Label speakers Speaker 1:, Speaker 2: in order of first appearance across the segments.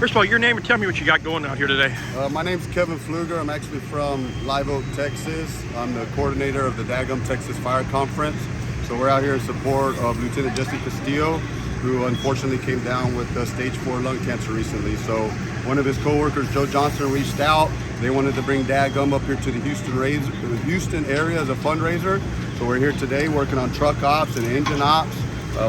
Speaker 1: First of all, your name and tell me what you got going out here today.
Speaker 2: My name's Kevin Pfluger. I'm actually from Live Oak, Texas. I'm the coordinator of the Dagum Texas Fire Conference. So we're out here in support of Lieutenant Jesse Castillo, who unfortunately came down with stage 4 lung cancer recently. So one of his co-workers, Joe Johnson, reached out. They wanted to bring Dagum up here to the Houston area as a fundraiser. So we're here today working on truck ops and engine ops.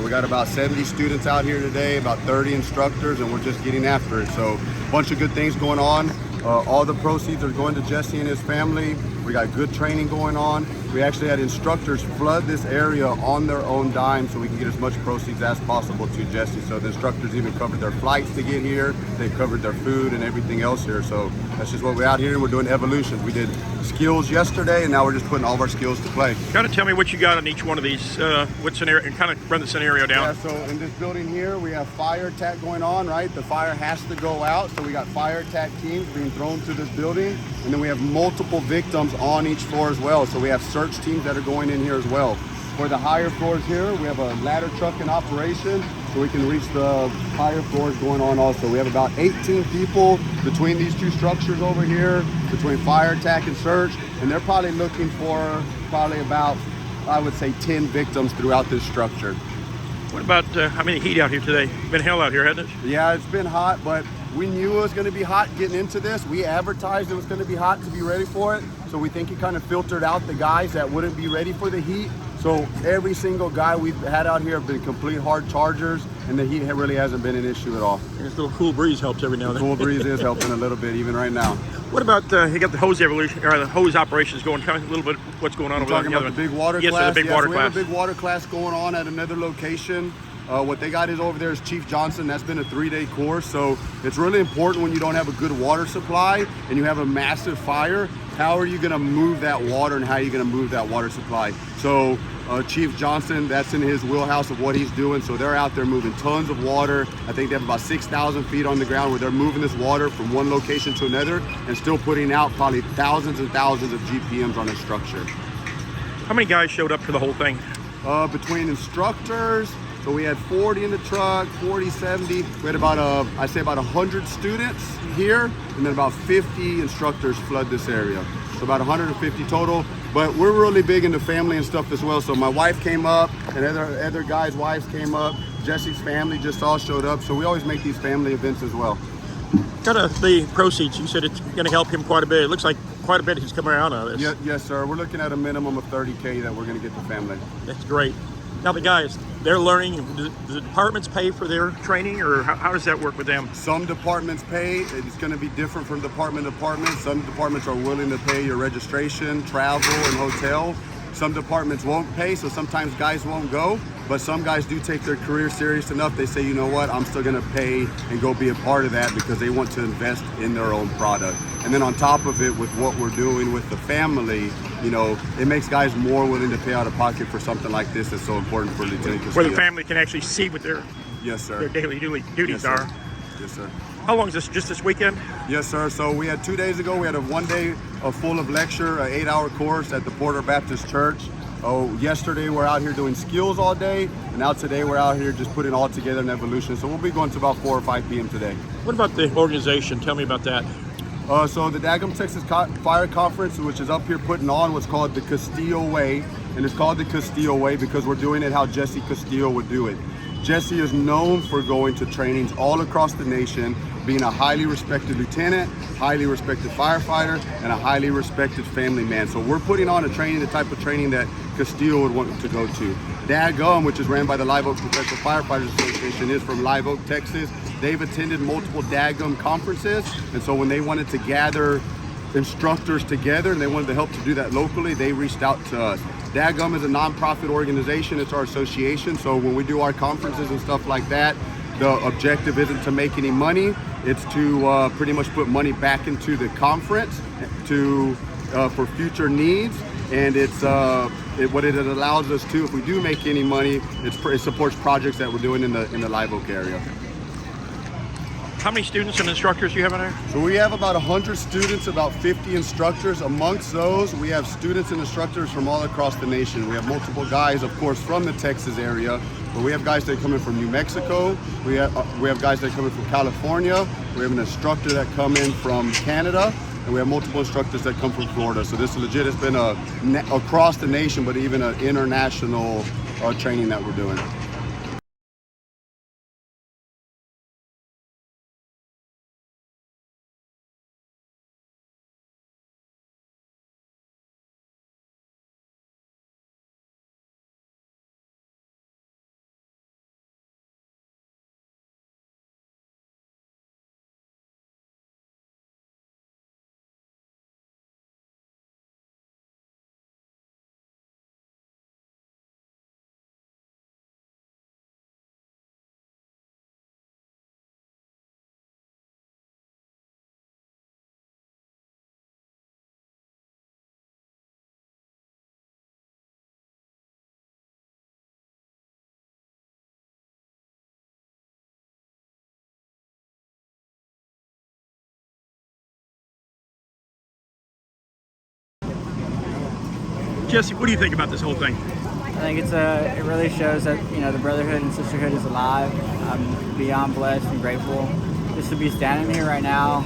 Speaker 2: We got about 70 students out here today, about 30 instructors, and we're just getting after it. So a bunch of good things going on. All the proceeds are going to Jesse and his family. We got good training going on. We actually had instructors flood this area on their own dime so we can get as much proceeds as possible to Jesse. So the instructors even covered their flights to get here. They covered their food and everything else here. So that's just what we're out here, and we're doing evolutions. We did skills yesterday, and now we're just putting all of our skills to play.
Speaker 1: Kind of tell me what you got on each one of these, what scenario, and kind of run the scenario down.
Speaker 2: Yeah, so in this building here, we have fire attack going on, right? The fire has to go out, so we got fire attack teams being thrown to this building, and then we have multiple victims on each floor as well. So we have search teams that are going in here as well. For the higher floors here, we have a ladder truck in operation, so we can reach the higher floors going on also. We have about 18 people between these two structures over here, between fire attack and search, and they're probably looking for about, I would say, 10 victims throughout this structure.
Speaker 1: What about how many heat out here today? Been hell out here, hasn't it?
Speaker 2: Yeah, it's been hot, but we knew it was going to be hot getting into this. We advertised it was going to be hot to be ready for it, so we think it kind of filtered out the guys that wouldn't be ready for the heat. So every single guy we've had out here have been complete hard chargers, and the heat really hasn't been an issue at all.
Speaker 1: And this little cool breeze helps every now and then.
Speaker 2: Cool breeze is helping a little bit, even right now.
Speaker 1: What about you got the hose evolution or the hose operations going? Kind of a little bit what's going on over there.
Speaker 2: Talking about the big water class.
Speaker 1: Yes, the big water
Speaker 2: we
Speaker 1: class.
Speaker 2: have a big water class going on at another location. What they got is over there is Chief Johnson. That's been a 3-day course. So it's really important when you don't have a good water supply and you have a massive fire, how are you going to move that water and how are you going to move that water supply? So Chief Johnson, that's in his wheelhouse of what he's doing. So they're out there moving tons of water. I think they have about 6,000 feet on the ground where they're moving this water from one location to another and still putting out probably thousands and thousands of GPMs on a structure.
Speaker 1: How many guys showed up for the whole thing?
Speaker 2: Between instructors, so we had 40 in the truck, 40, 70. We had about, I'd say about 100 students here, and then about 50 instructors flood this area. So about 150 total, but we're really big into family and stuff as well. So my wife came up, and other guys' wives came up. Jesse's family just all showed up. So we always make these family events as well.
Speaker 1: Kind of the proceeds, you said it's going to help him quite a bit. It looks like quite a bit he's coming out of this.
Speaker 2: Yes, sir. We're looking at a minimum of 30K that we're going to get the family.
Speaker 1: That's great. Now the guys, they're learning. Do the departments pay for their training, or how does that work with them?
Speaker 2: Some departments pay. It's going to be different from department to department. Some departments are willing to pay your registration, travel, and hotel. Some departments won't pay, so sometimes guys won't go. But some guys do take their career serious enough. They say, you know what, I'm still going to pay and go be a part of that because they want to invest in their own product. And then on top of it, with what we're doing with the family, you know, it makes guys more willing to pay out of pocket for something like this that's so important for Lieutenant Castillo.
Speaker 1: Where the family can actually see what their
Speaker 2: yes, sir.
Speaker 1: Their daily duties are.
Speaker 2: Yes, sir.
Speaker 1: How long is this? Just this weekend?
Speaker 2: Yes, sir. So we had 2 days ago, we had a 1 day full of lecture, an 8-hour course at the Porter Baptist Church. Yesterday we're out here doing skills all day, and now today we're out here just putting all together in evolution. So we'll be going to about 4 or 5 p.m. today.
Speaker 1: What about the organization? Tell me about that.
Speaker 2: So the Dagum Texas Fire Conference, which is up here putting on what's called the Castillo Way, and it's called the Castillo Way because we're doing it how Jesse Castillo would do it. Jesse is known for going to trainings all across the nation, being a highly respected lieutenant, highly respected firefighter, and a highly respected family man. So we're putting on a training, the type of training that Castillo would want to go to. Dagum, which is ran by the Live Oak Professional Firefighters Association, is from Live Oak, Texas. They've attended multiple Dagum conferences, and so when they wanted to gather instructors together and they wanted the help to do that locally, they reached out to us. Dagum is a nonprofit organization. It's our association. So when we do our conferences and stuff like that, the objective isn't to make any money. It's to pretty much put money back into the conference for future needs. And it's what it allows us to, if we do make any money, it supports projects that we're doing in the Live Oak area.
Speaker 1: How many students and instructors do you have in there?
Speaker 2: So we have about 100 students, about 50 instructors. Amongst those, we have students and instructors from all across the nation. We have multiple guys, of course, from the Texas area, but we have guys that come in from New Mexico. We have guys that come in from California. We have an instructor that come in from Canada, and we have multiple instructors that come from Florida. So this legit has been across the nation, but even an international training that we're doing.
Speaker 1: Jesse, what do you think about this whole thing?
Speaker 3: I think it really shows that the brotherhood and sisterhood is alive. I'm beyond blessed and grateful just to be standing here right now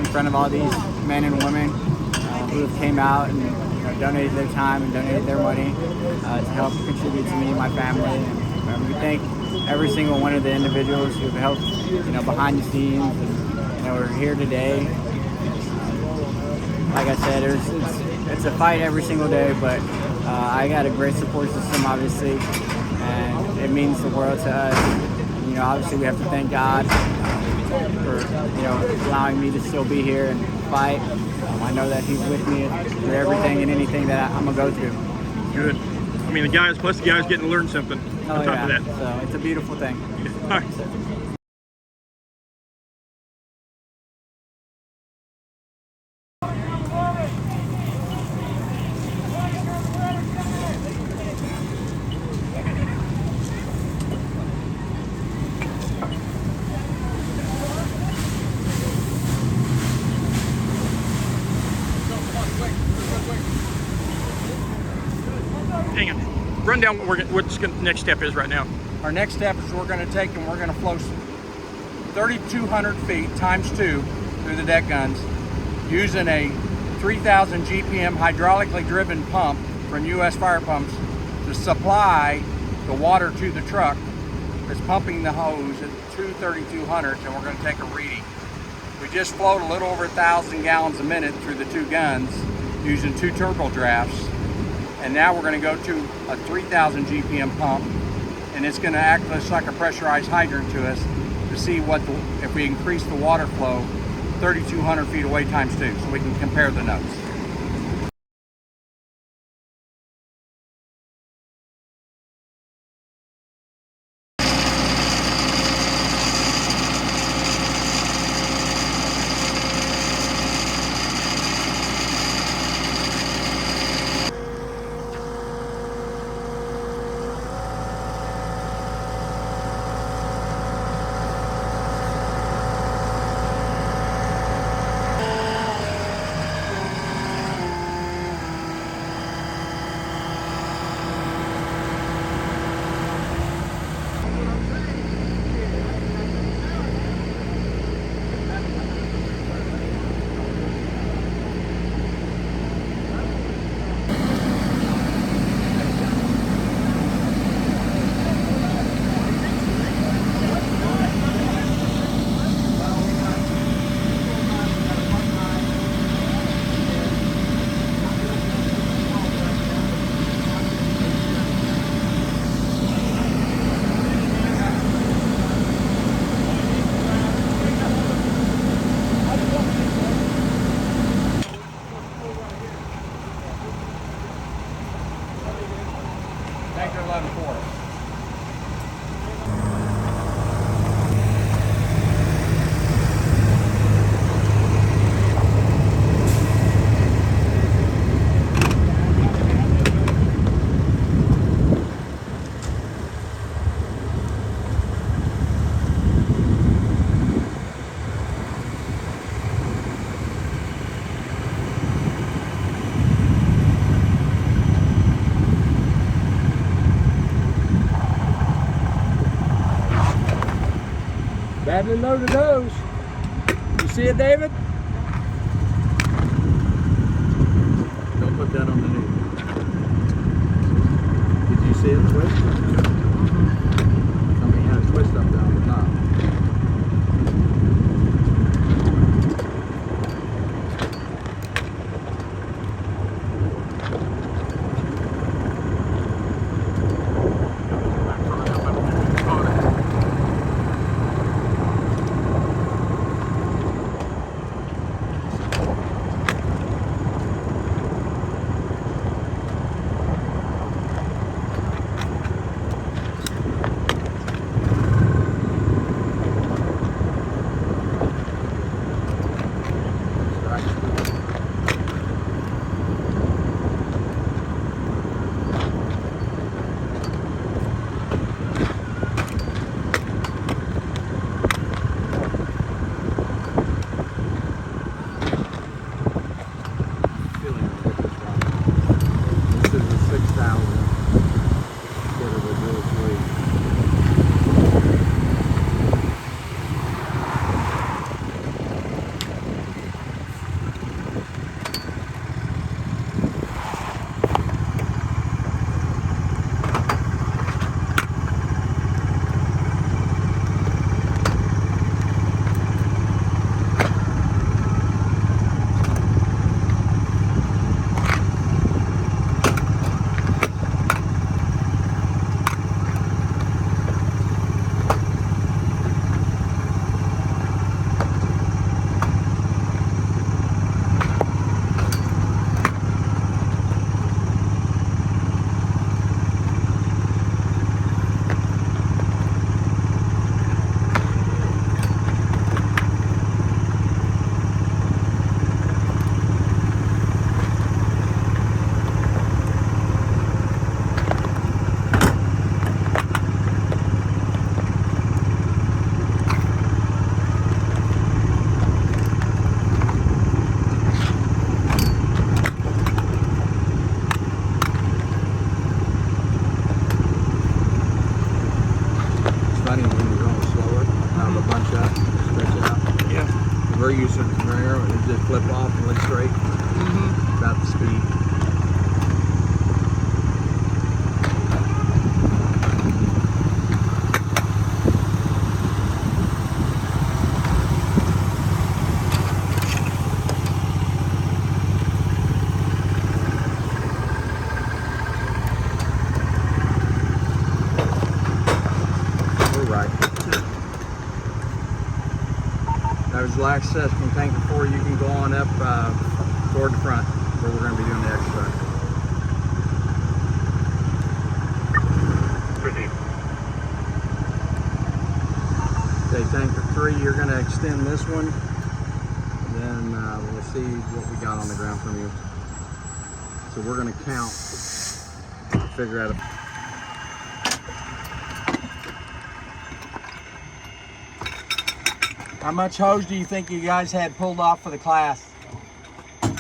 Speaker 3: in front of all these men and women who have came out and donated their time and donated their money to help contribute to me and my family. And we thank every single one of the individuals who have helped behind the scenes and are here today. Like I said, it's a fight every single day, but I got a great support system, obviously, and it means the world to us. Obviously we have to thank God for allowing me to still be here and fight. I know that He's with me through everything and anything that I'm gonna go through.
Speaker 1: Good. I mean, the guys getting to learn something on top of that.
Speaker 3: So it's a beautiful thing.
Speaker 1: All right. Hang on. Run down what's next step is right now.
Speaker 4: Our next step is we're going to take and we're going to flow 3,200 feet times 2 through the deck guns using a 3,000 GPM hydraulically driven pump from U.S. fire pumps to supply the water to the truck that's pumping the hose at 3,200, and we're going to take a reading. We just flowed a little over 1,000 gallons a minute through the 2 guns using 2 turbo drafts. And now we're going to go to a 3,000 GPM pump, and it's going to act just like a pressurized hydrant to us to see if we increase the water flow 3,200 feet away times 2, so we can compare the notes. Vector 11-4.
Speaker 5: badly loaded hose. You see it, David?
Speaker 4: Don't put that on the knee. Did you see it twist? I mean, it had a twist up down the top. We're using a conveyor and it just flip off and look straight. About the speed. We're right. There's the last access from tanker 4. You can go on up toward the front where we're going to be doing the extract.
Speaker 1: Proceed.
Speaker 4: Okay, tanker 3, you're going to extend this one. And then we'll see what we got on the ground from you. So we're going to count, figure out How much hose do you think you guys had pulled off for the class? And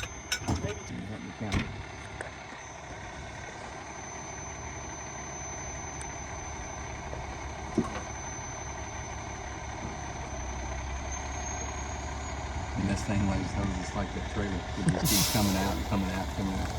Speaker 4: this thing lays hoses like the trailer. It just keeps coming out and coming out and coming out.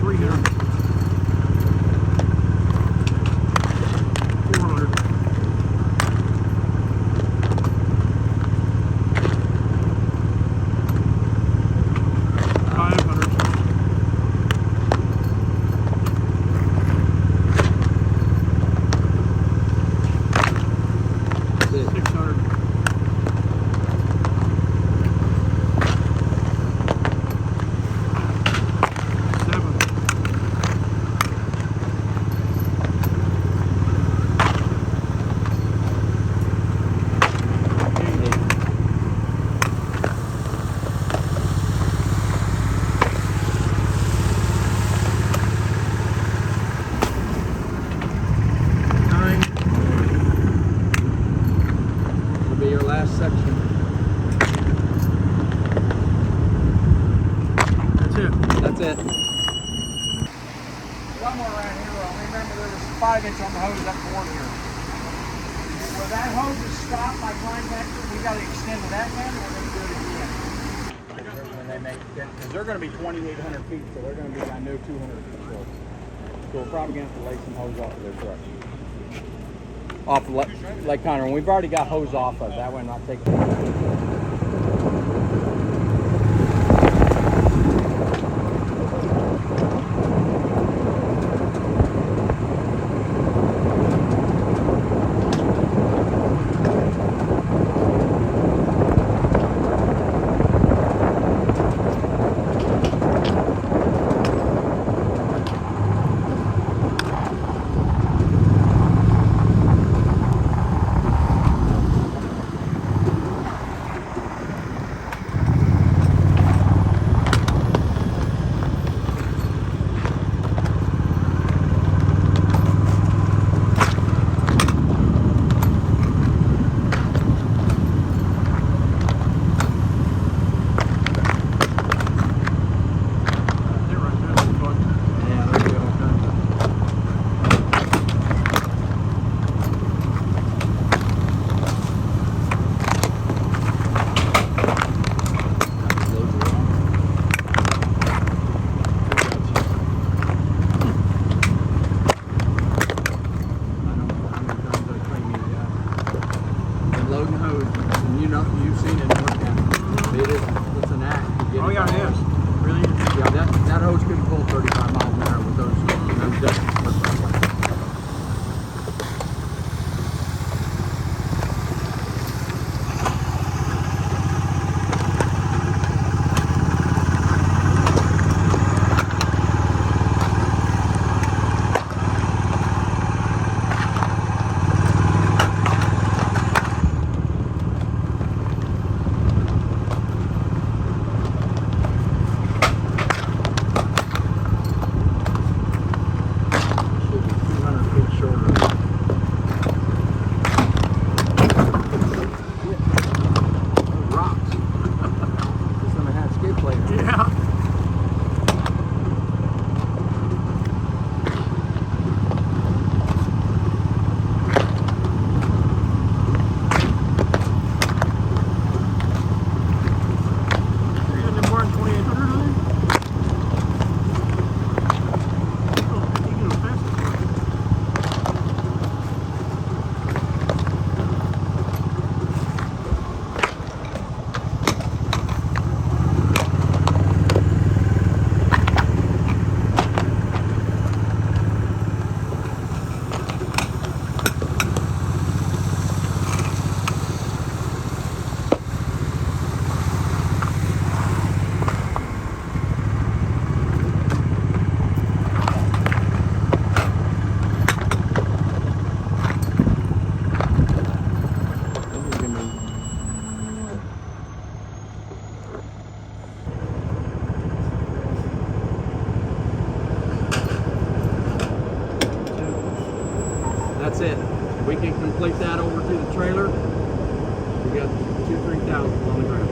Speaker 1: Three here.
Speaker 4: some hose up board here. Well, that hose is stopped by line vector. We got to extend to that man, or we're going to do it again. When they make it, because they're going to be 2,800 feet, so they're going to be, I know, 200 feet short. So we're probably going to have to lay some hose off of their truck. Off of Lake Conroe. And we've already got hose off of that one, not taking. That's it. We can complete that over to the trailer. We got 2,000-3,000 on the ground.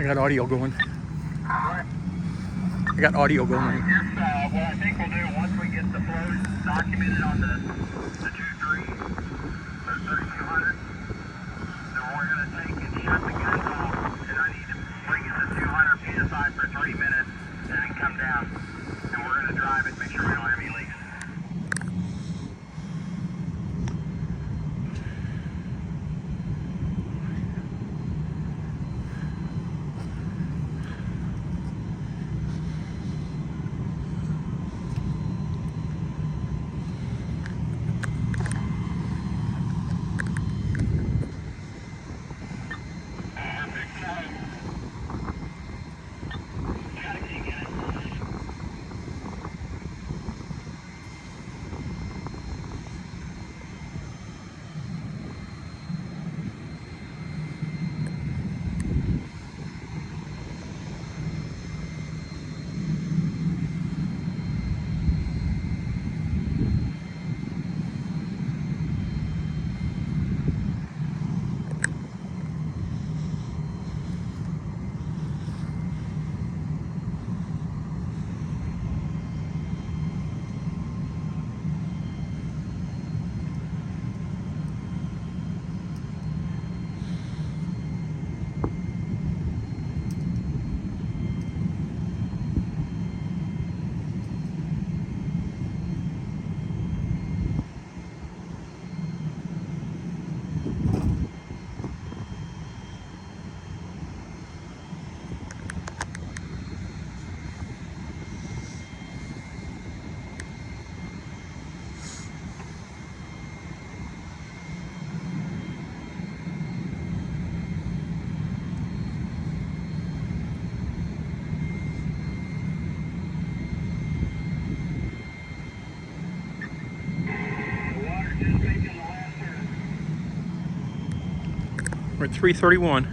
Speaker 1: I got audio going. I got audio going.
Speaker 6: What I think we'll do once we get the flows documented on the 2-3, so 3,200, then we're going to take and shut the guns off, and I need to bring it to 200 psi for 3 minutes, and then come down, and we're going to drive it, make sure we don't have any leaks.
Speaker 1: We're at 331.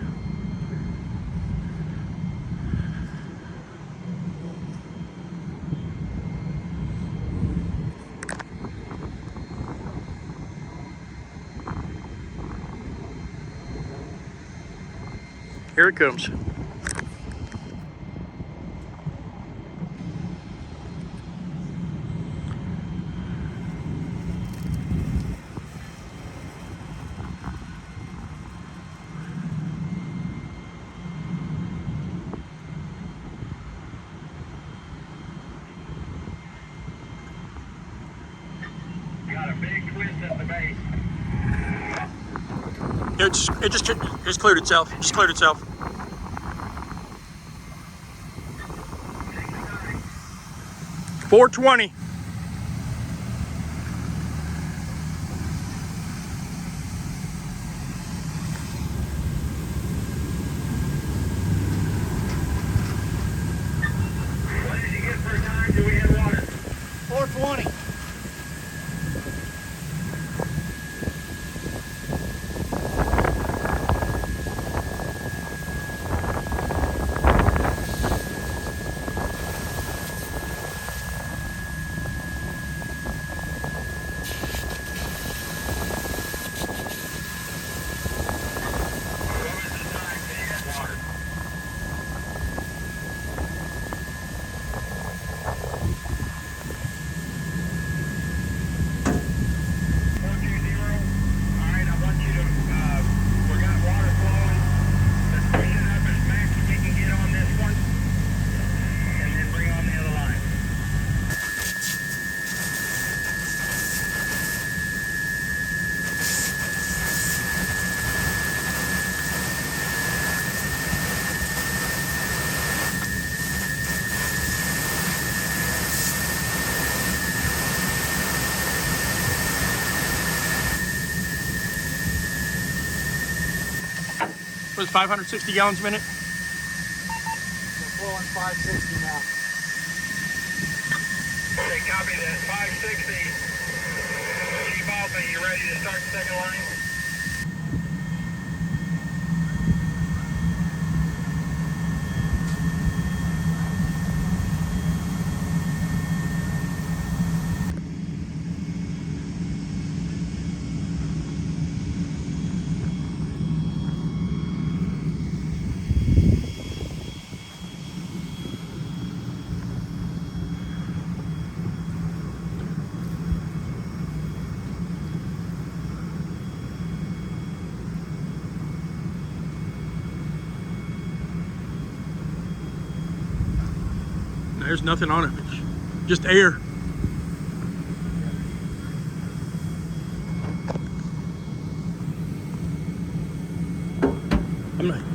Speaker 1: Here it comes.
Speaker 6: Got a big twist at the base.
Speaker 1: It just cleared itself. Just cleared itself. $420.
Speaker 6: What did you get for a time? Do we have water?
Speaker 4: 420.
Speaker 1: Was 560 gallons a minute?
Speaker 3: We're flowing 560 now.
Speaker 6: Okay, copy that. 560. Chief Alpha, you ready to start the second line?
Speaker 1: There's nothing on it. It's just air.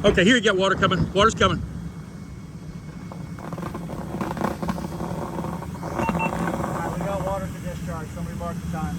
Speaker 1: Okay, here you get water coming. Water's coming.
Speaker 3: We got water to discharge. Somebody mark the time.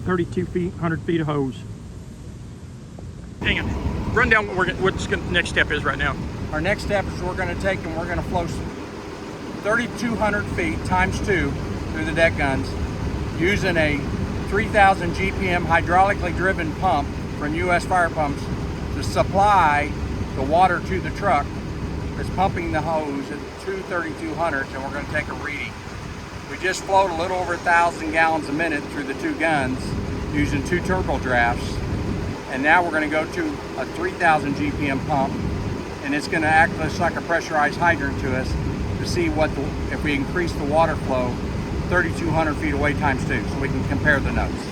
Speaker 1: $32 feet, 100 feet of hose. Hang on. Run down what's the next step is right now.
Speaker 4: Our next step is we're going to take and we're going to flow 3,200 feet times 2 through the deck guns using a 3,000 GPM hydraulically driven pump from US Fire Pumps to supply the water to the truck that's pumping the hose at 3,200, and we're going to take a reading. We just flowed a little over 1,000 gallons a minute through the 2 guns using 2 turbo drafts, and now we're going to go to a 3,000 GPM pump, and it's going to act just like a pressurized hydrant to us to see what if we increase the water flow 3,200 feet away times 2, so we can compare the notes.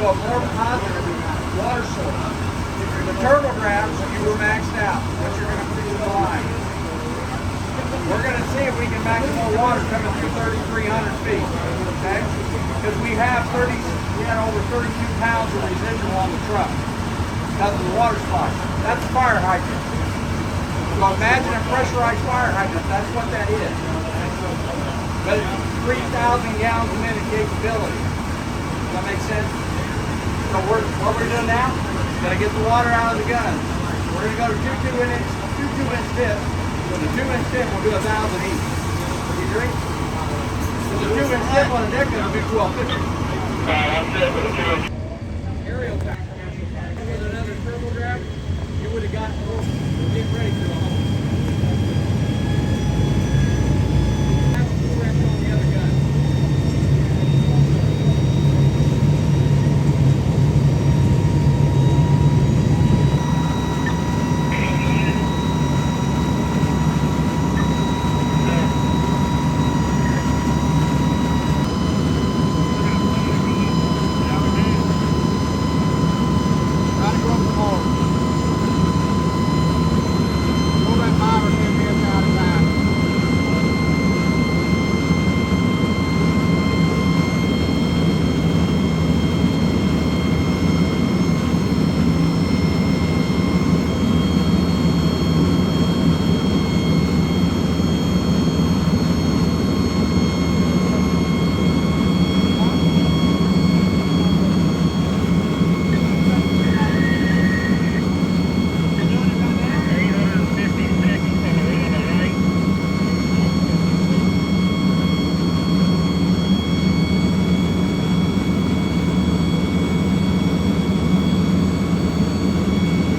Speaker 4: To a more positive water source. The turbo drafts, you were maxed out, but you're going to put to the line. We're going to see if we can max more water coming through 3,300 feet, okay? Because we had over 32 pounds of residual on the truck because of the water supply. That's a fire hydrant. So imagine a pressurized fire hydrant, that's what that is. But it's 3,000 gallons a minute capability. Does that make sense? So what we're doing now, gotta get the water out of the gun. We're gonna go to two 2-inch tips. With a 2-inch tip, we'll do 1,000 each. You agree? With a 2-inch tip on the deck gun, will do 1,250.